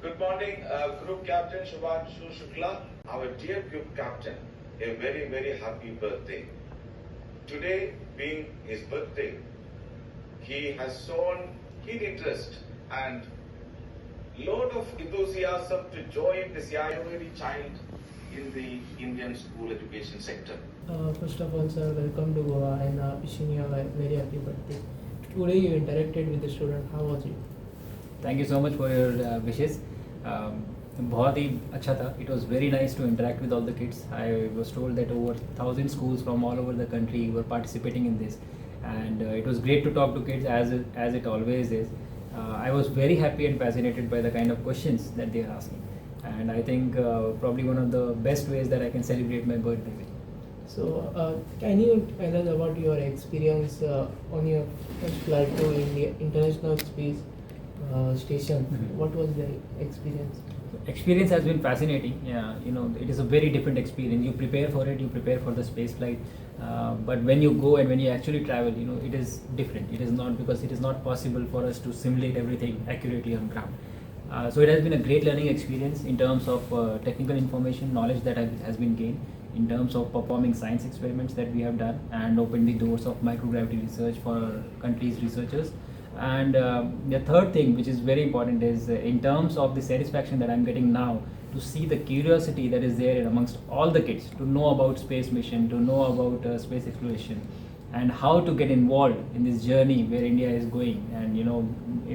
Good morning, Group Captain Shubhanshu Shukla, our dear Group Captain. A very, very happy birthday. Today being his birthday, he has shown keen interest and load of enthusiasm to join this young child in the Indian school education sector. First of all, sir, welcome to Goa and wishing you a very happy birthday. Today you interacted with the student. How was it? Thank you so much for your wishes. बहुत ही अच्छा था. It was very nice to interact with all the kids. I was told that over 1,000 schools from all over the country were participating in this, and it was great to talk to kids as it always is. I was very happy and fascinated by the kind of questions that they are asking, and I think probably one of the best ways that I can celebrate my birthday with. So, can you tell us about your experience on your first flight to India International Space Station? Mhm. What was the experience? Experience has been fascinating. Yeah, it is a very different experience. You prepare for it, you prepare for the space flight, but when you go and when you actually travel, it is different. It is not, because it is not possible for us to simulate everything accurately on ground. So it has been a great learning experience in terms of technical information, knowledge that has been gained, in terms of performing science experiments that we have done, and opened the doors of microgravity research for our country's researchers. And the third thing, which is very important, is in terms of the satisfaction that I'm getting now to see the curiosity that is there amongst all the kids to know about space mission, to know about space exploration, and how to get involved in this journey where India is going, and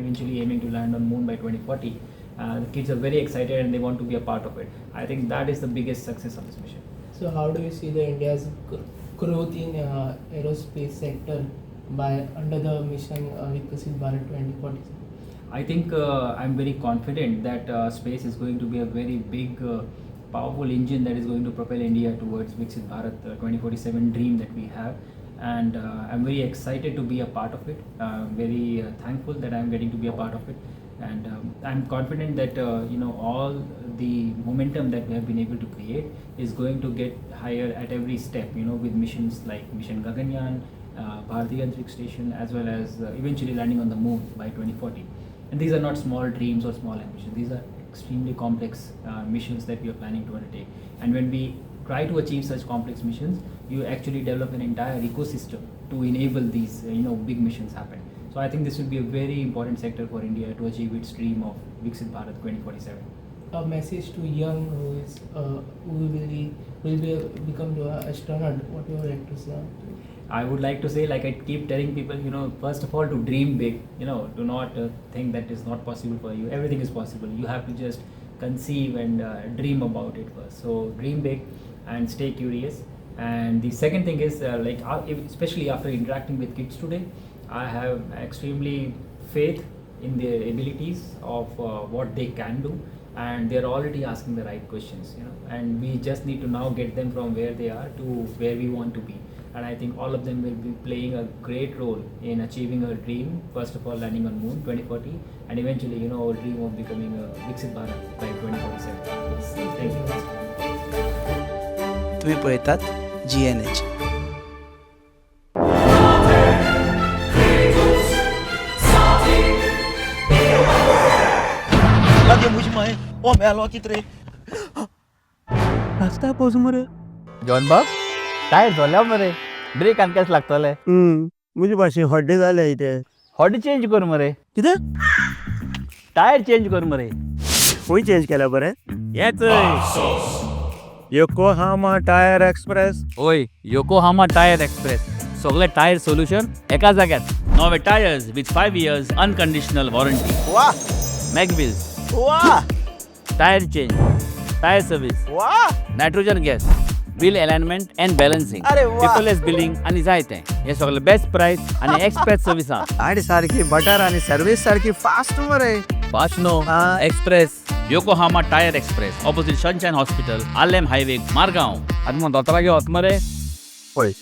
eventually aiming to land on Moon by 2040. The kids are very excited and they want to be a part of it. I think that is the biggest success of this mission. So, how do you see the India's growth in aerospace sector by under the mission Viksit Bharat 2047? I think I'm very confident that space is going to be a very big, powerful engine that is going to propel India towards Viksit Bharat 2047 dream that we have. And I'm very excited to be a part of it. Very thankful that I'm getting to be a part of it. And I'm confident that all the momentum that we have been able to create is going to get higher at every step. With missions like Mission Gaganyaan, Bhartiya Antriksh Station, as well as eventually landing on the Moon by 2040. And these are not small dreams or small ambitions. These are extremely complex missions that we are planning to undertake. And when we try to achieve such complex missions, you actually develop an entire ecosystem to enable these big missions happen. So I think this will be a very important sector for India to achieve its dream of Viksit Bharat 2047. A message to young who will become to an astronaut. What you would like to say? I would like to say, like I keep telling people, first of all, to dream big. Do not think that is not possible for you. Everything is possible. You have to just conceive and dream about it first. So dream big and stay curious. And the second thing is, especially after interacting with kids today, I have extremely faith in their abilities of what they can do, and they're already asking the right questions. And we just need to now get them from where they are to where we want to be. And I think all of them will be playing a great role in achieving our dream. First of all, landing on Moon 2040, and eventually, our dream of becoming a Viksit Bharat by 2047. Thank you. तुम्ही पळयतात GNH. Lagi muji mai, oh melo kitre. Rasta pose मरे. John बाब, tyre झाल्या मरे. Break आन कस लागतले. मुझे पाशी हड्डे झाले इथे. हॉडी चेंज कर मरे. किती? टायर चेंज कर मरे. कोई चेंज केला बरे? येच. Yokohama tyre express. ओय, योकोहामा टायर एक्सप्रेस. सगळे टायर सोल्यूशन एका जाग्यात. नवे tyres with 5 years unconditional warranty. वाह. Macbills. वाह. Tyre change. Tyre service. वाह. Nitrogen gas. Wheel alignment and balancing. अरे वाह. पेपरलेस बिलिंग आणि जायते. हे सगळे बेस्ट प्राइस आणि एक्सप्रेस सर्व्हिस हा. गाडी सारखी बटर आणि सर्व्हिस सारखी फास्ट मरे. Fast no. Express. Yokohama tyre express. Opposite sunshine hospital. Alem highway Margao. आणि मग दोतरा घेवत मरे. पळय.